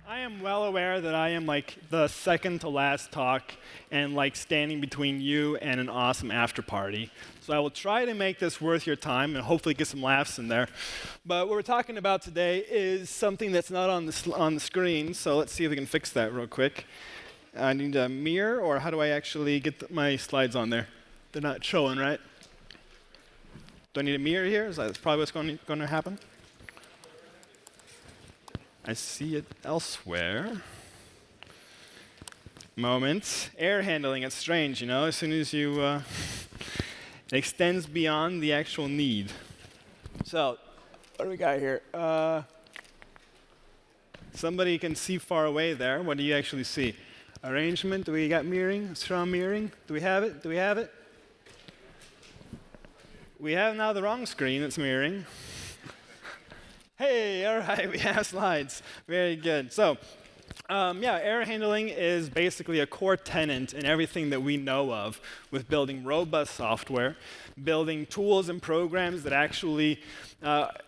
I am well aware that I am like the second to last talk and like standing between you and an awesome after party. So I will try to make this worth your time and hopefully get some laughs in there. But what we're talking about today is something that's not on the screen. So let's see if we can fix that real quick. I need a mirror, or how do I actually get my slides on there? They're not showing, right? Do I need a mirror here? That's probably what's going to happen. I see it elsewhere. Moment. Error handling, it's strange, you know, as soon as you, it extends beyond the actual need. So, what do we got here? Somebody can see far away there. What do you actually see? Arrangement, do we got mirroring? Strong mirroring? Do we have it? Do we have it? We have now the wrong screen that's mirroring. Hey, all right, we have slides. Very good. So, error handling is basically a core tenet in everything that we know of with building robust software, building tools and programs that actually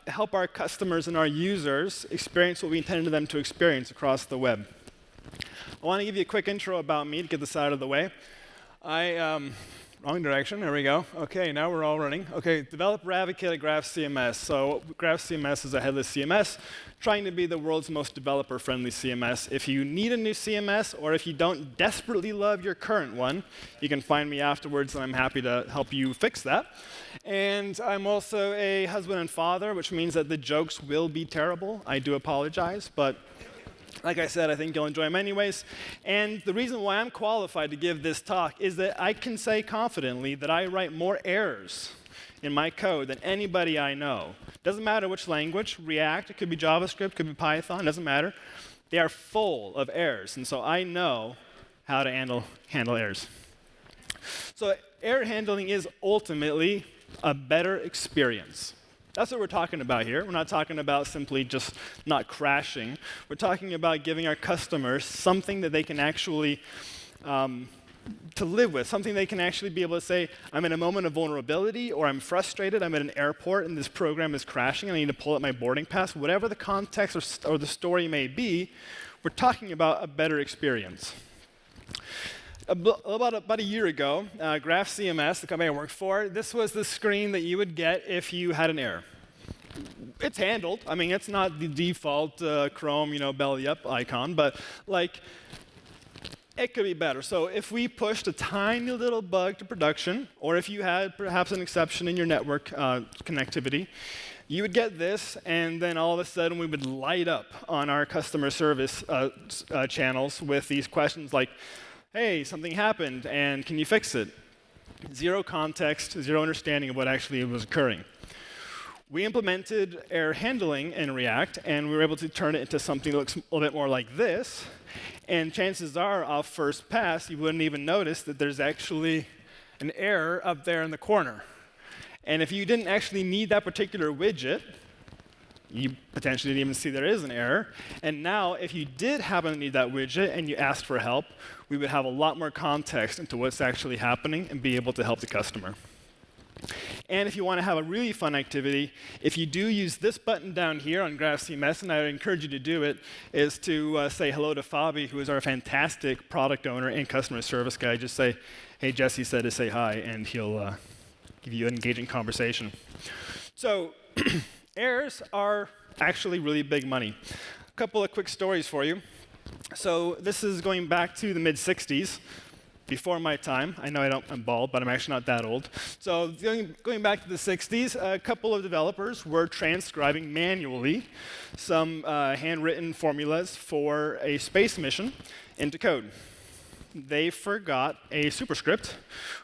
help our customers and our users experience what we intended them to experience across the web. I want to give you a quick intro about me to get this out of the way. Wrong direction, there we go. Okay, now we're all running. Okay, develop Radicate at GraphCMS. So GraphCMS is a headless CMS, trying to be the world's most developer-friendly CMS. If you need a new CMS, or if you don't desperately love your current one, you can find me afterwards, and I'm happy to help you fix that. And I'm also a husband and father, which means that the jokes will be terrible. I do apologize, but like I said, I think you'll enjoy them anyways. And the reason why I'm qualified to give this talk is that I can say confidently that I write more errors in my code than anybody I know. Doesn't matter which language, React, it could be JavaScript, it could be Python, doesn't matter. They are full of errors, and so I know how to handle errors. So error handling is ultimately a better experience. That's what we're talking about here. We're not talking about simply just not crashing. We're talking about giving our customers something that they can actually to live with, something they can actually be able to say, I'm in a moment of vulnerability, or I'm frustrated, I'm at an airport and this program is crashing, and I need to pull up my boarding pass. Whatever the context or the story may be, we're talking about a better experience. About a year ago, GraphCMS, the company I work for, this was the screen that you would get if you had an error. It's handled. I mean, it's not the default Chrome, belly up icon, but like, it could be better. So if we pushed a tiny little bug to production, or if you had perhaps an exception in your network connectivity, you would get this, and then all of a sudden we would light up on our customer service channels with these questions like, hey, something happened, and can you fix it? Zero context, zero understanding of what actually was occurring. We implemented error handling in React, and we were able to turn it into something that looks a little bit more like this. And chances are, off first pass, you wouldn't even notice that there's actually an error up there in the corner. And if you didn't actually need that particular widget, you potentially didn't even see there is an error. And now, if you did happen to need that widget and you asked for help, we would have a lot more context into what's actually happening and be able to help the customer. And if you want to have a really fun activity, if you do use this button down here on GraphCMS, and I would encourage you to do it, is to say hello to Fabi, who is our fantastic product owner and customer service guy. Just say, hey, Jesse said to say hi, and he'll give you an engaging conversation. So errors are actually really big money. A couple of quick stories for you. So this is going back to the mid-'60s, before my time. I know I'm bald, but I'm actually not that old. So going back to the 60s, a couple of developers were transcribing manually some handwritten formulas for a space mission into code. They forgot a superscript,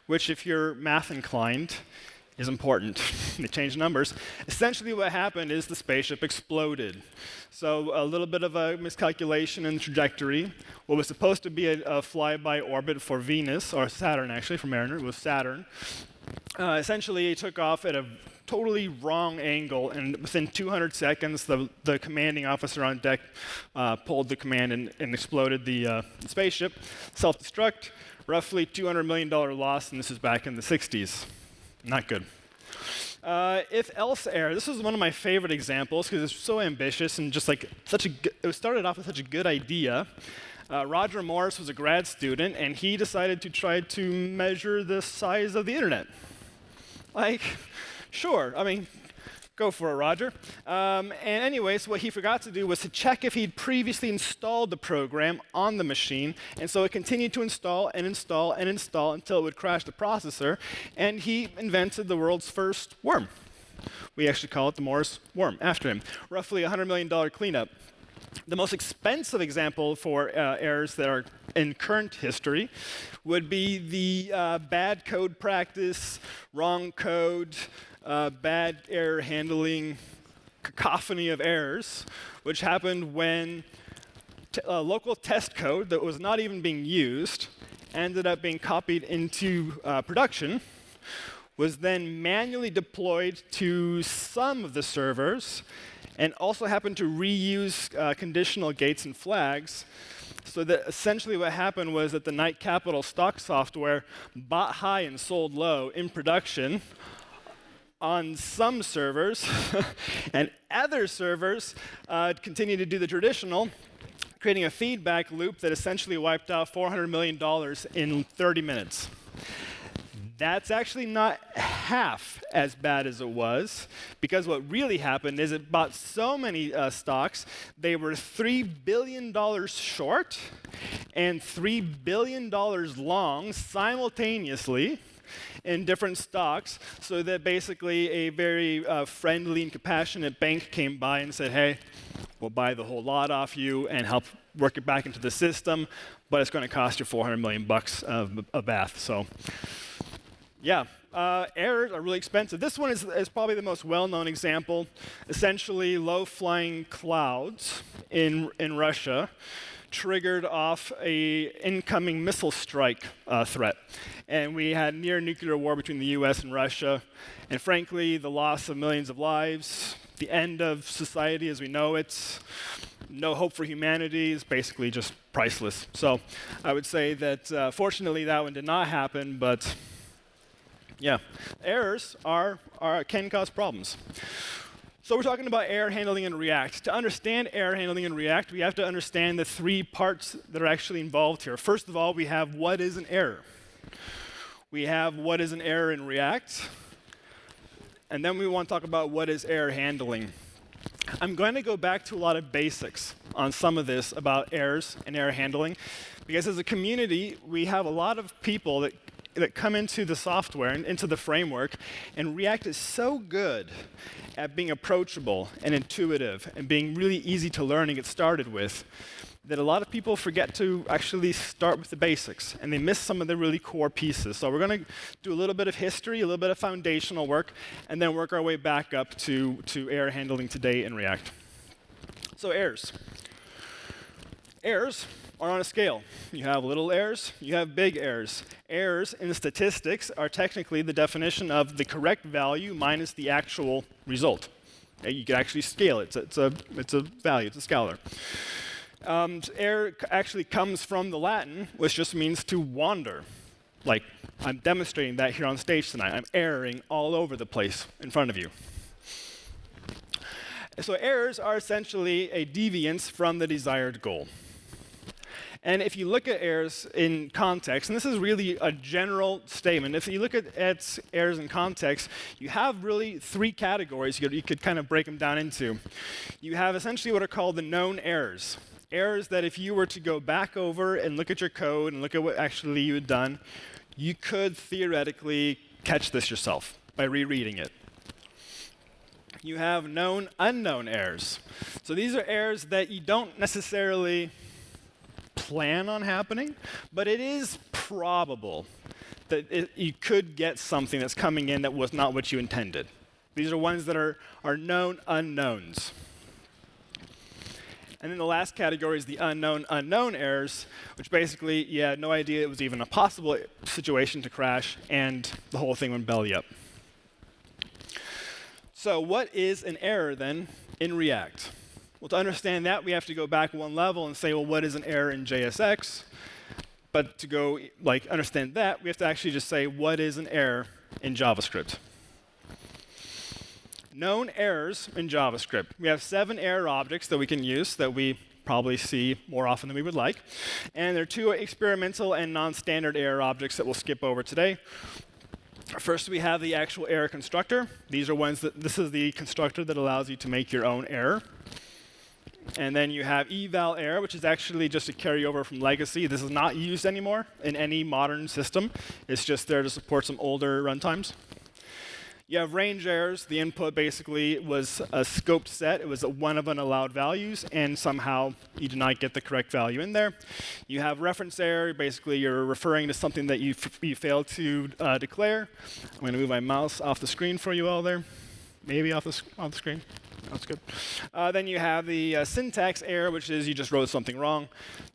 which if you're math inclined, is important. They changed numbers. Essentially what happened is the spaceship exploded. So a little bit of a miscalculation in the trajectory. What was supposed to be a flyby orbit for Venus, or Saturn actually, for Mariner, it was Saturn. Essentially it took off at a totally wrong angle, and within 200 seconds the commanding officer on deck pulled the command and exploded the spaceship. Self-destruct, roughly $200 million loss, and this is back in the 60s. Not good. If-else error. This was one of my favorite examples because it's so ambitious and just like it started off with such a good idea. Roger Morris was a grad student, and he decided to try to measure the size of the internet. Like, sure, I mean, go for it, Roger. And anyways, what he forgot to do was to check if he'd previously installed the program on the machine, and so it continued to install and install and install until it would crash the processor, and he invented the world's first worm. We actually call it the Morris worm after him. Roughly $100 million cleanup. The most expensive example for errors that are in current history would be the bad code practice, wrong code, bad error handling, cacophony of errors, which happened when local test code that was not even being used ended up being copied into production, was then manually deployed to some of the servers, and also happened to reuse conditional gates and flags, so that essentially what happened was that the Knight Capital stock software bought high and sold low in production on some servers, and other servers continued to do the traditional, creating a feedback loop that essentially wiped out $400 million in 30 minutes. That's actually not half as bad as it was, because what really happened is it bought so many stocks, they were $3 billion short and $3 billion long simultaneously in different stocks, so that basically a very friendly and compassionate bank came by and said, hey, we'll buy the whole lot off you and help work it back into the system, but it's going to cost you $400 million of a bath. So, yeah, errors are really expensive. This one is probably the most well-known example. Essentially, low-flying clouds in Russia triggered off a incoming missile strike threat. And we had near nuclear war between the US and Russia. And frankly, the loss of millions of lives, the end of society as we know it, no hope for humanity is basically just priceless. So I would say that fortunately that one did not happen, but yeah, errors can cause problems. So we're talking about error handling in React. To understand error handling in React, we have to understand the three parts that are actually involved here. First of all, we have what is an error. We have what is an error in React. And then we want to talk about what is error handling. I'm going to go back to a lot of basics on some of this about errors and error handling, because as a community, we have a lot of people that come into the software and into the framework, and React is so good at being approachable and intuitive and being really easy to learn and get started with, that a lot of people forget to actually start with the basics, and they miss some of the really core pieces. So we're going to do a little bit of history, a little bit of foundational work, and then work our way back up to error handling today in React. So errors. Errors are on a scale. You have little errors, you have big errors. Errors in statistics are technically the definition of the correct value minus the actual result. You can actually scale it. It's a value, it's a scalar. Error actually comes from the Latin, which just means to wander. Like, I'm demonstrating that here on stage tonight. I'm erroring all over the place in front of you. So errors are essentially a deviance from the desired goal. And if you look at errors in context, and this is really a general statement, if you look at errors in context, you have really three categories you could kind of break them down into. You have essentially what are called the known errors. Errors that if you were to go back over and look at your code and look at what actually you had done, you could theoretically catch this yourself by rereading it. You have known unknown errors. So these are errors that you don't necessarily plan on happening, but it is probable that you could get something that's coming in that was not what you intended. These are ones that are known unknowns. And then the last category is the unknown errors, which basically you had no idea it was even a possible situation to crash, and the whole thing went belly up. So what is an error then in React? Well, to understand that, we have to go back one level and say, well, what is an error in JSX? But to go understand that, we have to actually just say, what is an error in JavaScript? known errors in JavaScript. We have 7 error objects that we can use that we probably see more often than we would like. And there are 2 experimental and non-standard error objects that we'll skip over today. First, we have the actual error constructor. These are ones that this is the constructor that allows you to make your own error. And then you have eval error, which is actually just a carryover from legacy. This is not used anymore in any modern system. It's just there to support some older runtimes. You have range errors. The input basically was a scoped set. It was one of unallowed values, and somehow you did not get the correct value in there. You have reference error. Basically, you're referring to something that you failed to declare. I'm going to move my mouse off the screen for you all there. Maybe off the screen. That's good. Then you have the syntax error, which is you just wrote something wrong.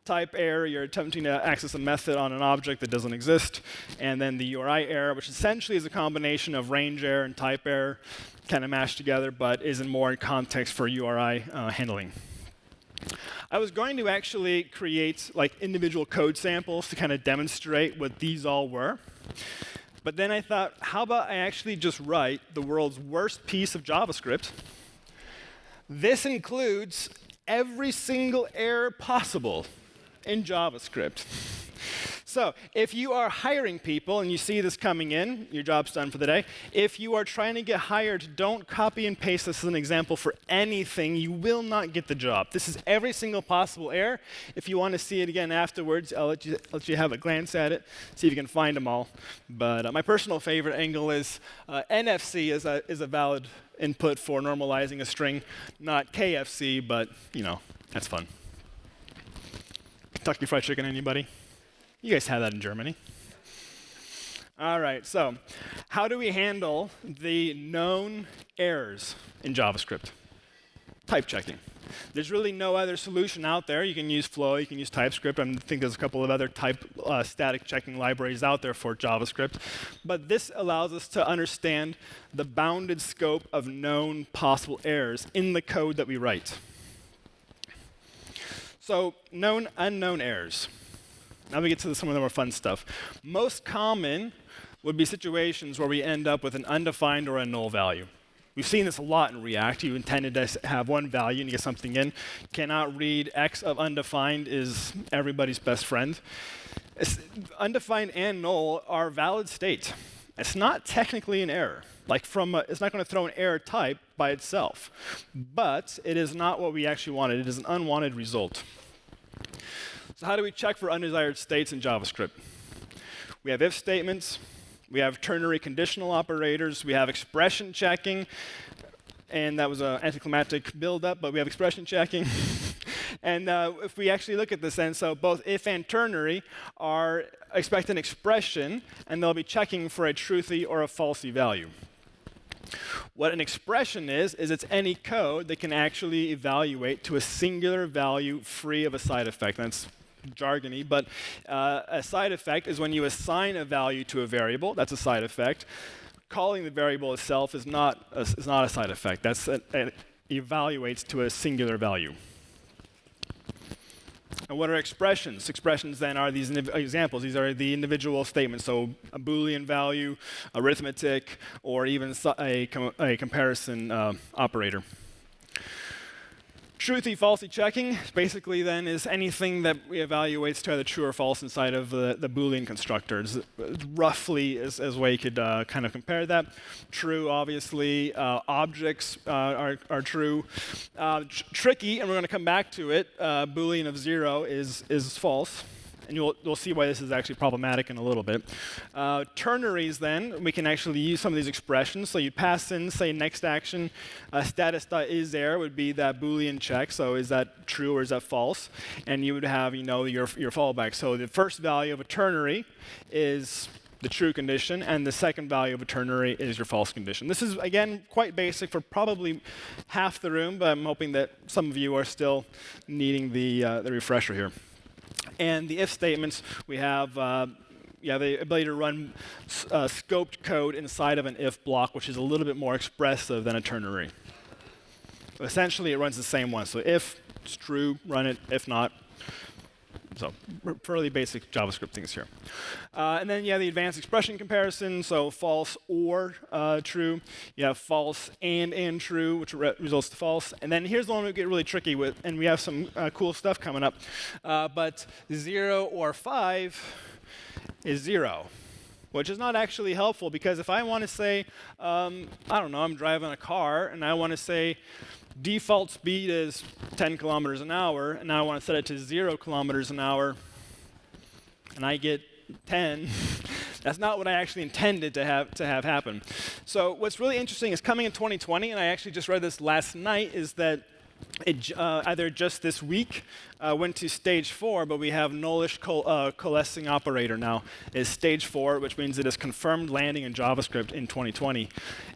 Type error, you're attempting to access a method on an object that doesn't exist. And then the URI error, which essentially is a combination of range error and type error, kind of mashed together, but is more in context for URI handling. I was going to actually create like individual code samples to kind of demonstrate what these all were. But then I thought, how about I actually just write the world's worst piece of JavaScript. This includes every single error possible in JavaScript. So if you are hiring people and you see this coming in, your job's done for the day. If you are trying to get hired, don't copy and paste this as an example for anything. You will not get the job. This is every single possible error. If you want to see it again afterwards, I'll let you have a glance at it, see if you can find them all. But my personal favorite angle is NFC is a valid input for normalizing a string, not KFC, but that's fun. Kentucky Fried Chicken, anybody? You guys have that in Germany. All right, so how do we handle the known errors in JavaScript? Type checking. There's really no other solution out there. You can use Flow, you can use TypeScript. I think there's a couple of other type static checking libraries out there for JavaScript. But this allows us to understand the bounded scope of known possible errors in the code that we write. So known, unknown errors. Now we get to some of the more fun stuff. Most common would be situations where we end up with an undefined or a null value. We've seen this a lot in React. You intended to have one value and you get something in. Cannot read x of undefined is everybody's best friend. Undefined and null are valid state. It's not technically an error. It's not going to throw an error type by itself. But it is not what we actually wanted. It is an unwanted result. So how do we check for undesired states in JavaScript? We have if statements. We have ternary conditional operators. We have expression checking. And that was an anticlimactic build-up, but we have expression checking. And if we actually look at this then, so both if and ternary are expecting an expression, and they'll be checking for a truthy or a falsy value. What an expression is it's any code that can actually evaluate to a singular value free of a side effect. That's jargony, but a side effect is when you assign a value to a variable. That's a side effect. Calling the variable itself is not a side effect. It evaluates to a singular value. And what are expressions? Expressions then are these examples. These are the individual statements. So a Boolean value, arithmetic, or even a comparison operator. Truthy, falsy checking basically then is anything that evaluates to either true or false inside of the Boolean constructors. Roughly is a way you could kind of compare that. True, obviously. Objects are true. Tricky, and we're going to come back to it. Boolean of 0 is false. And you'll see why this is actually problematic in a little bit. Ternaries, then, we can actually use some of these expressions. So you pass in, say, next action, status.isThere would be that Boolean check. So is that true or is that false? And you would have, your fallback. So the first value of a ternary is the true condition, and the second value of a ternary is your false condition. This is, again, quite basic for probably half the room, but I'm hoping that some of you are still needing the refresher here. And the if statements, we have the ability to run scoped code inside of an if block, which is a little bit more expressive than a ternary. But essentially, it runs the same one. So if it's true, run it. If not, So fairly basic JavaScript things here. And then you have the advanced expression comparison, so false or true. You have false and true, which results to false. And then here's the one we get really tricky with, and we have some cool stuff coming up. But 0 or 5 is 0. Which is not actually helpful, because if I want to say, I don't know, I'm driving a car, and I want to say default speed is 10 kilometers an hour, and now I want to set it to 0 kilometers an hour, and I get 10, that's not what I actually intended to have happen. So what's really interesting is coming in 2020, and I actually just read this last night, is that it either just this week went to stage 4, but we have nullish coalescing operator now is stage 4, which means it is confirmed landing in JavaScript in 2020.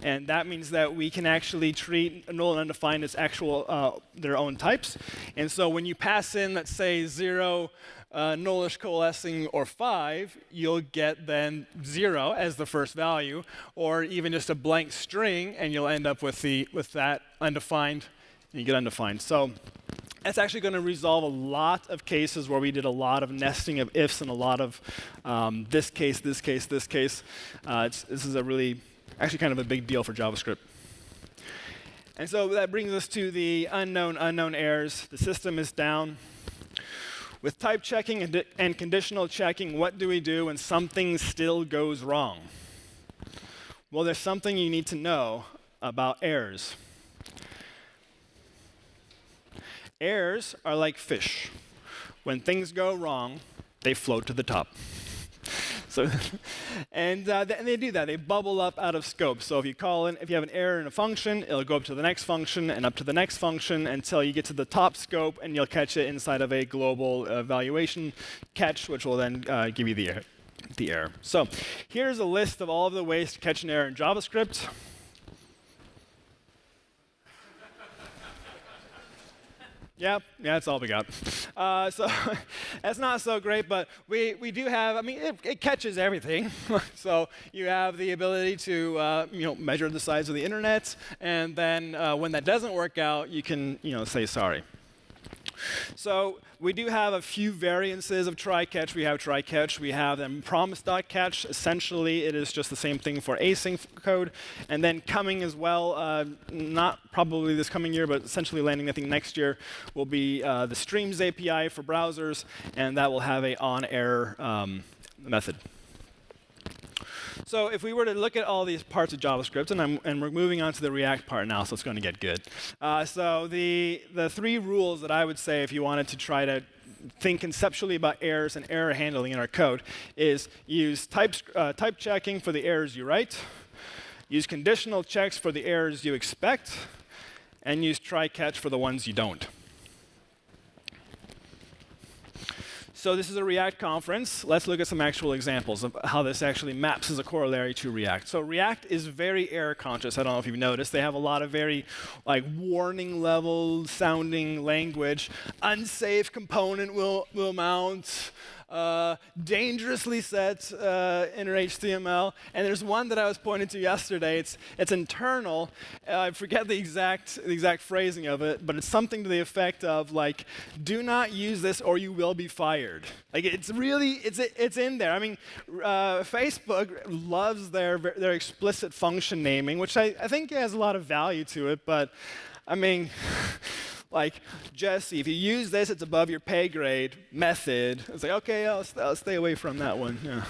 And that means that we can actually treat null and undefined as actual their own types. And so when you pass in, let's say, 0, nullish coalescing, or 5, you'll get then 0 as the first value, or even just a blank string, and you'll end up with that undefined. You get undefined. So that's actually going to resolve a lot of cases where we did a lot of nesting of ifs and a lot of this case, this case, this case. This is a really, actually kind of a big deal for JavaScript. And so that brings us to the unknown errors. The system is down. With type checking and conditional checking, what do we do when something still goes wrong? Well, there's something you need to know about errors. Errors are like fish. When things go wrong, they float to the top. So, and they do that. They bubble up out of scope. So if you have an error in a function, it'll go up to the next function and up to the next function until you get to the top scope, and you'll catch it inside of a global evaluation catch, which will then give you the error. So here's a list of all of the ways to catch an error in JavaScript. Yeah, that's all we got. So that's not so great, but we do have, I mean, it catches everything. So you have the ability to measure the size of the internet, and then when that doesn't work out, you can say sorry. So we do have a few variances of try-catch. We have try-catch. We have promise.catch. Essentially, it is just the same thing for async code. And then coming as well, not probably this coming year, but essentially landing, I think, next year, will be the Streams API for browsers, and that will have a on-error method. So if we were to look at all these parts of JavaScript, and we're moving on to the React part now, so it's going to get good. So the 3 rules that I would say if you wanted to try to think conceptually about errors and error handling in our code is use type checking for the errors you write, use conditional checks for the errors you expect, and use try-catch for the ones you don't. So this is a React conference. Let's look at some actual examples of how this actually maps as a corollary to React. So React is very error conscious. I don't know if you've noticed. They have a lot of very warning level sounding language. Unsafe component will mount. Dangerously set inner HTML. And there's one that I was pointing to yesterday. It's internal. I forget the exact phrasing of it, but it's something to the effect of do not use this or you will be fired. It's in there. I mean, Facebook loves their explicit function naming, which I think has a lot of value to it, but I mean, Jesse, if you use this, it's above your pay grade method. It's okay, I'll stay away from that one. Yeah.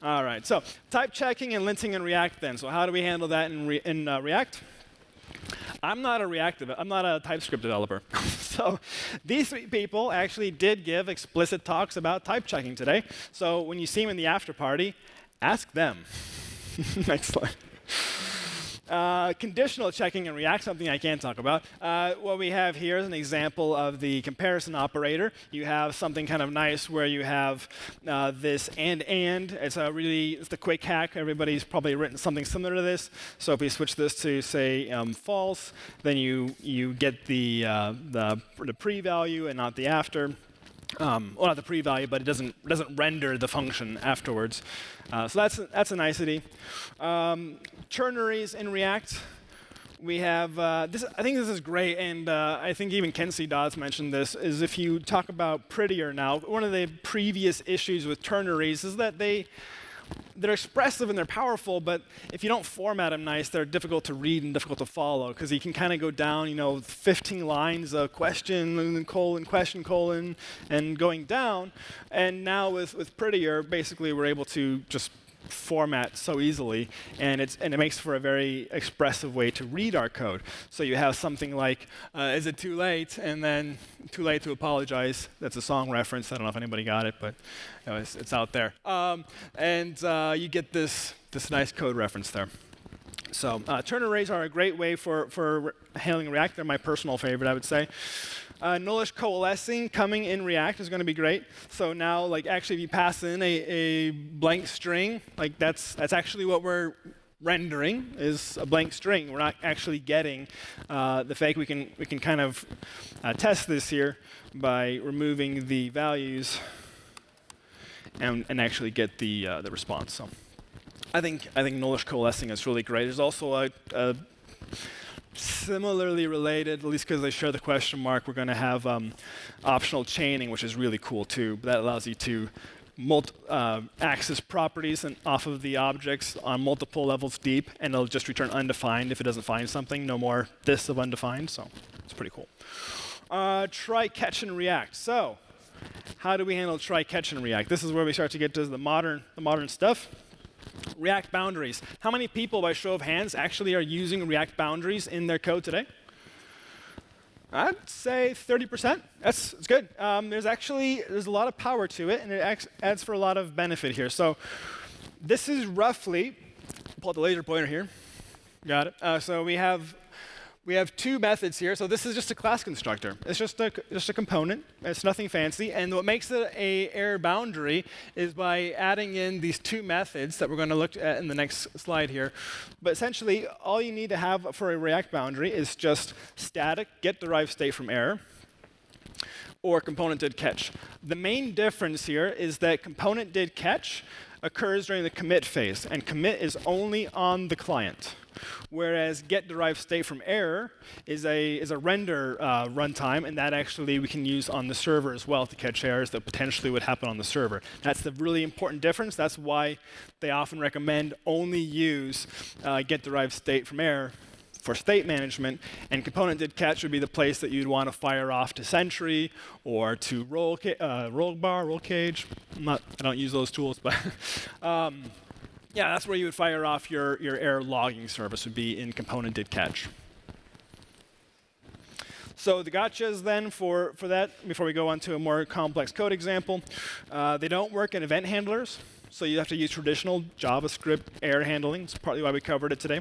All right, so type checking and linting in React then. So how do we handle that in React? I'm not a TypeScript developer. So these 3 people actually did give explicit talks about type checking today. So when you see them in the after party, ask them. Next slide. Conditional checking in React, something I can't talk about. What we have here is an example of the comparison operator. You have something kind of nice where you have this and. It's the quick hack. Everybody's probably written something similar to this. So if we switch this to, say, false, then you get the pre-value and not the after. Well, not the pre-value, but it doesn't render the function afterwards. So that's a nicety. Ternaries in React. we have this. I think this is great, and I think even Kenzie Dodds mentioned this. Is if you talk about prettier now, one of the previous issues with turn arrays is that they're expressive and they're powerful, but if you don't format them nice, they're difficult to read and difficult to follow because you can kind of go down, 15 lines of question and then colon, question, colon, and going down. And now with Prettier, basically we're able to just format so easily, and it makes for a very expressive way to read our code. So you have something like, is it too late? And then too late to apologize. That's a song reference. I don't know if anybody got it, but it's out there. And you get this nice code reference there. So turn arrays are a great way for handling React. They're my personal favorite, I would say. Nullish coalescing coming in React is going to be great. So now, actually, if you pass in a blank string, that's actually what we're rendering is a blank string. We're not actually getting the fake. We can kind of test this here by removing the values and actually get the response. So I think nullish coalescing is really great. There's also a similarly related, at least because they share the question mark, we're going to have optional chaining, which is really cool too. That allows you to access properties and off of the objects on multiple levels deep, and it'll just return undefined if it doesn't find something. No more this of undefined, so it's pretty cool. Try catch in React. So how do we handle try catch in React? This is where we start to get to the modern stuff. React boundaries. How many people, by show of hands, actually are using React boundaries in their code today? I'd say 30%. That's good. There's a lot of power to it, and it adds for a lot of benefit here. So this is roughly, pull out the laser pointer here. Got it. So we have two methods here. So this is just a class constructor. It's just a component. It's nothing fancy. And what makes it a error boundary is by adding in these two methods that we're going to look at in the next slide here. But essentially, all you need to have for a React boundary is just static get derived state from error or component did catch. The main difference here is that component did catch occurs during the commit phase, and commit is only on the client. Whereas get derived state from error is a render runtime, and that actually we can use on the server as well to catch errors that potentially would happen on the server. That's the really important difference. That's why they often recommend only use get derived state from error for state management, and component did catch would be the place that you'd want to fire off to Sentry or to roll cage. I don't use those tools, but yeah, that's where you would fire off your error logging service would be in component did catch. So the gotchas then for that, before we go on to a more complex code example, they don't work in event handlers, so you have to use traditional JavaScript error handling. That's partly why we covered it today.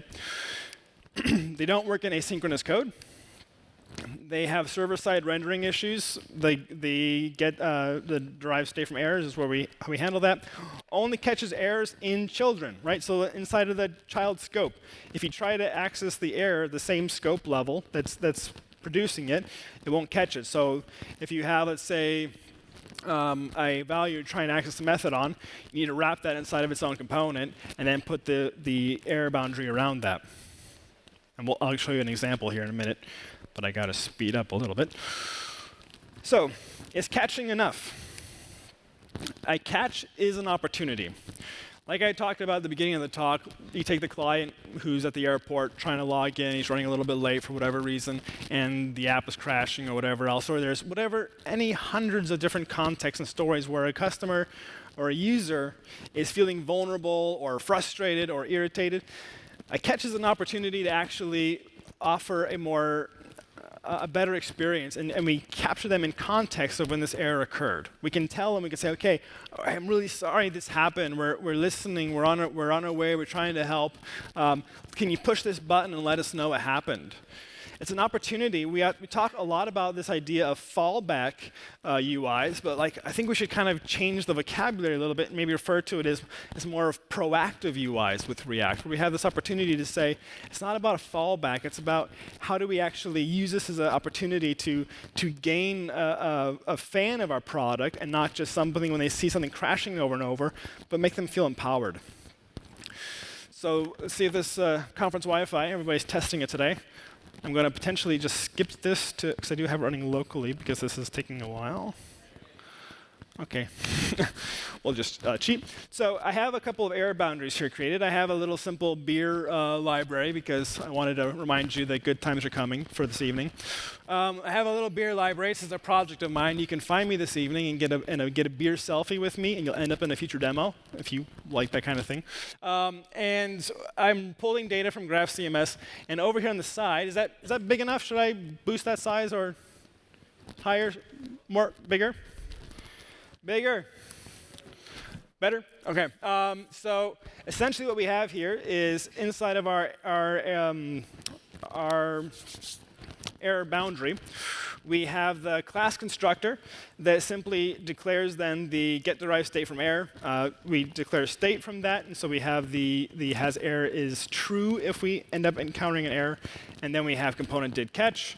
They don't work in asynchronous code. They have server-side rendering issues. They get the derived state from errors is where how we handle that. Only catches errors in children, right? So inside of the child scope, if you try to access the error, the same scope level that's producing it, it won't catch it. So if you have, let's say, a value you're trying to access the method on, you need to wrap that inside of its own component and then put the error boundary around that. And I'll show you an example here in a minute, but I got to speed up a little bit. So, is catching enough? A catch is an opportunity. Like I talked about at the beginning of the talk, you take the client who's at the airport trying to log in, he's running a little bit late for whatever reason, and the app is crashing or whatever else, or there's any hundreds of different contexts and stories where a customer or a user is feeling vulnerable or frustrated or irritated. A catch is an opportunity to actually offer a better experience, and we capture them in context of when this error occurred. We can tell them, we can say, okay, I'm really sorry this happened. We're listening, we're on our way, we're trying to help. Can you push this button and let us know what happened? It's an opportunity. We talk a lot about this idea of fallback UIs, but I think we should kind of change the vocabulary a little bit and maybe refer to it as more of proactive UIs with React, where we have this opportunity to say, it's not about a fallback, it's about how do we actually use this as an opportunity to gain a fan of our product and not just something when they see something crashing over and over, but make them feel empowered. So let's see if this conference Wi-Fi, everybody's testing it today. I'm going to potentially just skip this because I do have it running locally because this is taking a while. OK. We'll just cheat. So I have a couple of error boundaries here created. I have a little simple beer library because I wanted to remind you that good times are coming for this evening. I have a little beer library. This is a project of mine. You can find me this evening and get a beer selfie with me, and you'll end up in a future demo if you like that kind of thing. And I'm pulling data from GraphCMS. And over here on the side, is that big enough? Should I boost that size or higher, more, bigger? Bigger? Better? OK. So essentially what we have here is inside of our error boundary, we have the class constructor that simply declares then the get derived state from error. We declare state from that, and so we have the has error is true if we end up encountering an error. And then we have component did catch,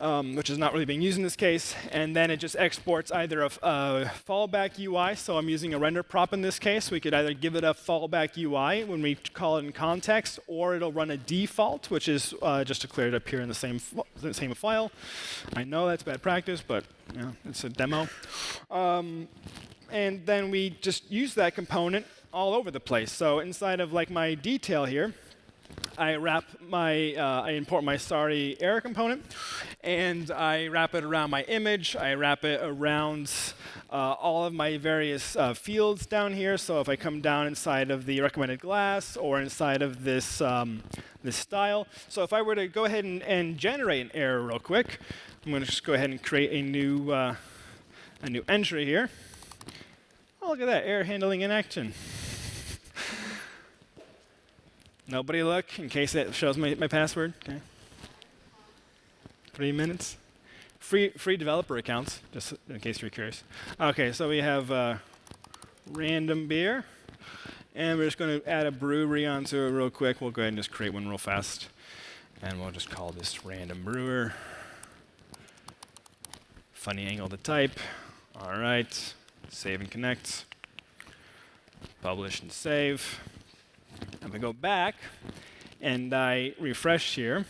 which is not really being used in this case. And then it just exports either a fallback UI. So I'm using a render prop in this case. We could either give it a fallback UI when we call it in context, or it'll run a default, which is just declared up here in the same file. I know that's bad practice, but it's a demo. And then we just use that component all over the place. So inside of like my detail here, I import my sorry error component, and I wrap it around my image. I wrap it around all of my various fields down here. So if I come down inside of the recommended class or inside of this this style, so if I were to go ahead and generate an error real quick, I'm going to just go ahead and create a new entry here. Oh, look at that, error handling in action. Nobody look, in case it shows my password. Okay. 3 minutes. Free developer accounts, just in case you're curious. OK, so we have random beer. And we're just going to add a brewery onto it real quick. We'll go ahead and just create one real fast. And we'll just call this random brewer. Funny angle to type. All right. Save and connect. Publish and save. If I go back and I refresh here,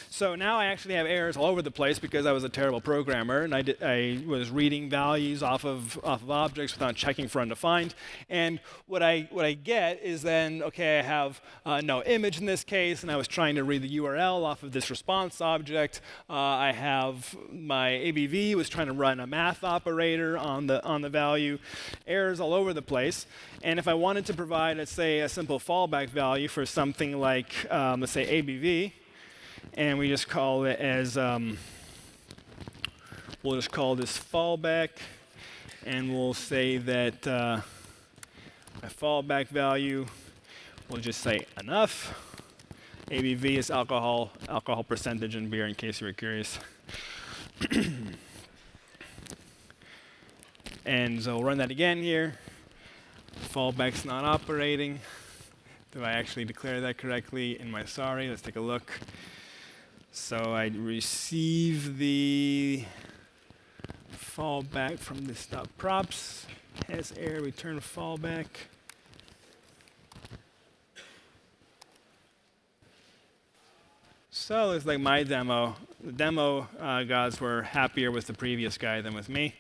so now I actually have errors all over the place because I was a terrible programmer and I was reading values off of objects without checking for undefined. And what I get is then, OK, I have no image in this case, and I was trying to read the URL off of this response object. I have my ABV was trying to run a math operator on the value. Errors all over the place. And if I wanted to provide, let's say, a simple fallback value for something like, let's say, ABV, and we just call it as, we'll just call this fallback, and we'll say that my fallback value, we'll just say enough. ABV is alcohol percentage in beer, in case you were curious. And so we'll run that again here. Fallback's not operating. Do I actually declare that correctly in my sorry? Let's take a look. So I receive the fallback from this props. Has error, return fallback. So it's like my demo. The demo gods were happier with the previous guy than with me.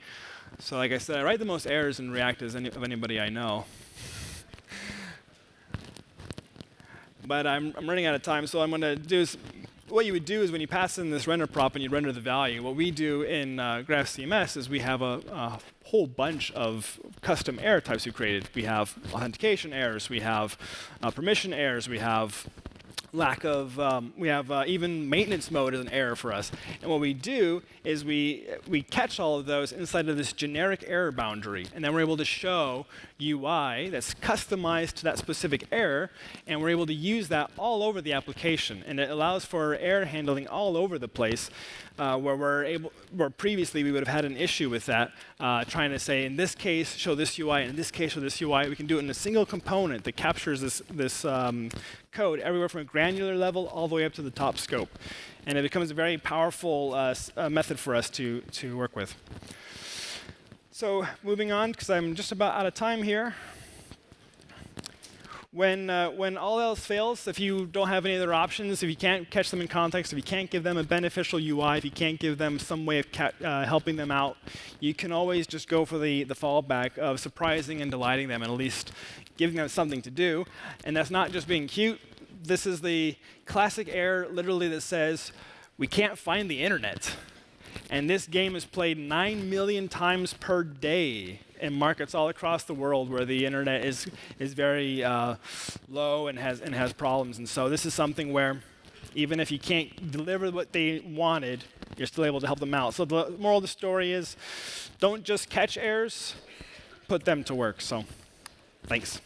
So like I said, I write the most errors in React of anybody I know. But I'm running out of time, so I'm going to do is, what you would do is when you pass in this render prop and you render the value, what we do in GraphCMS is we have a whole bunch of custom error types we created. We have authentication errors, we have permission errors, we have lack of, even maintenance mode is an error for us. And what we do is we catch all of those inside of this generic error boundary. And then we're able to show UI that's customized to that specific error. And we're able to use that all over the application. And it allows for error handling all over the place, where previously we would have had an issue with that, trying to say, in this case, show this UI, and in this case, show this UI. We can do it in a single component that captures this code everywhere from a granular level all the way up to the top scope. And it becomes a very powerful method for us to work with. So moving on, because I'm just about out of time here. when all else fails, if you don't have any other options, if you can't catch them in context, if you can't give them a beneficial UI, if you can't give them some way of helping them out, you can always just go for the fallback of surprising and delighting them, and at least giving them something to do. And that's not just being cute. This is the classic error, literally, that says, we can't find the internet. And this game is played 9 million times per day in markets all across the world where the internet is very low and has problems. And so this is something where even if you can't deliver what they wanted, you're still able to help them out. So the moral of the story is, don't just catch errors, put them to work. So thanks.